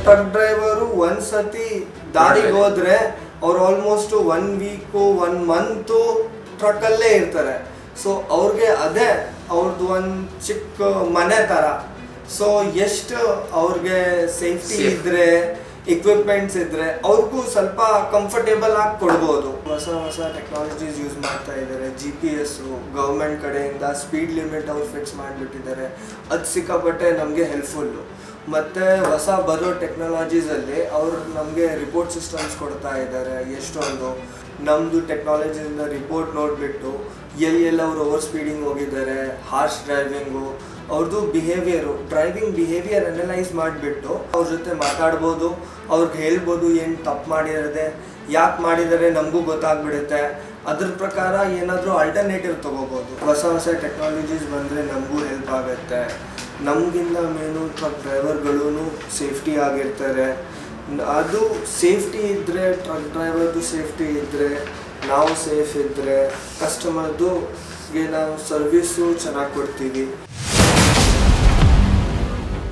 Truck driver ಒಂದ್ಸತಿ ದಾರಿಗೆ ಹೋದ್ರೆ ಅವ್ರು ಆಲ್ಮೋಸ್ಟ್ 1 ವೀಕ್ 1 ಮಂತ್ ಟ್ರಕ್ ಅಲ್ಲೇ ಇರ್ತಾರೆ. ಸೊ ಅವ್ರಿಗೆ ಅದೇ ಅವ್ರದ್ದು ಒಂದು ಚಿಕ್ಕ ಮನೆ ತರ. ಸೊ ಎಷ್ಟು ಅವ್ರಿಗೆ ಸೇಫ್ಟಿ ಇದ್ರೆ equipments ಇದ್ರೆ ಅವ್ರಿಗೂ ಸ್ವಲ್ಪ ಕಂಫರ್ಟೇಬಲ್ ಆಗಿ ಕೊಡ್ಬೋದು. ಹೊಸ ಟೆಕ್ನಾಲಜೀಸ್ ಯೂಸ್ ಮಾಡ್ತಾ ಇದ್ದಾರೆ. GPS ಗೌರ್ಮೆಂಟ್ ಕಡೆಯಿಂದ ಸ್ಪೀಡ್ ಲಿಮಿಟ್ ಅವ್ರು ಫಿಕ್ಸ್ ಮಾಡಿಬಿಟ್ಟಿದ್ದಾರೆ. ಅದು ಸಿಕ್ಕಾಪಟ್ಟೆ ನಮಗೆ ಹೆಲ್ಪ್ಫುಲ್ಲು. ಮತ್ತು ಹೊಸ ಬರೋ ಟೆಕ್ನಾಲಜೀಸಲ್ಲಿ ಅವರು ನಮಗೆ ರಿಪೋರ್ಟ್ ಸಿಸ್ಟಮ್ಸ್ ಕೊಡ್ತಾ ಇದ್ದಾರೆ. ಎಷ್ಟೊಂದು ನಮ್ಮದು ಟೆಕ್ನಾಲಜಿಯಿಂದ ರಿಪೋರ್ಟ್ ನೋಡಿಬಿಟ್ಟು ಎಲ್ಲೆಲ್ಲ ಅವರು ಓವರ್ ಸ್ಪೀಡಿಂಗ್ ಹೋಗಿದ್ದಾರೆ, ಹಾರ್ಶ್ ಡ್ರೈವಿಂಗು, ಅವ್ರದ್ದು ಡ್ರೈವಿಂಗ್ ಬಿಹೇವಿಯರ್ ಅನಲೈಸ್ ಮಾಡಿಬಿಟ್ಟು ಅವ್ರ ಜೊತೆ ಮಾತಾಡ್ಬೋದು, ಅವ್ರಿಗೆ ಹೇಳ್ಬೋದು ಏನು ತಪ್ಪು ಮಾಡಿರದೆ, ಯಾಕೆ ಮಾಡಿದರೆ ನಮಗೂ ಗೊತ್ತಾಗ್ಬಿಡುತ್ತೆ. ಅದ್ರ ಪ್ರಕಾರ ಏನಾದರೂ ಆಲ್ಟರ್ನೇಟಿವ್ ತೊಗೋಬೋದು. ಹೊಸ ಟೆಕ್ನಾಲಜೀಸ್ ಬಂದರೆ ನಮಗೂ ಹೆಲ್ಪ್ ಆಗುತ್ತೆ. ನಮಗಿಂತ ಮೇನು ಟ್ರಕ್ ಡ್ರೈವರ್ಗಳೂ ಸೇಫ್ಟಿ ಆಗಿರ್ತಾರೆ. ಅದು ಸೇಫ್ಟಿ ಇದ್ದರೆ, ಟ್ರಕ್ ಡ್ರೈವರ್ದು ಸೇಫ್ಟಿ ಇದ್ದರೆ, ನಾವು ಸೇಫ್ ಇದ್ದರೆ ಕಸ್ಟಮರ್ದುಗೆ ನಾವು ಸರ್ವಿಸು ಚೆನ್ನಾಗಿ ಕೊಡ್ತೀವಿ.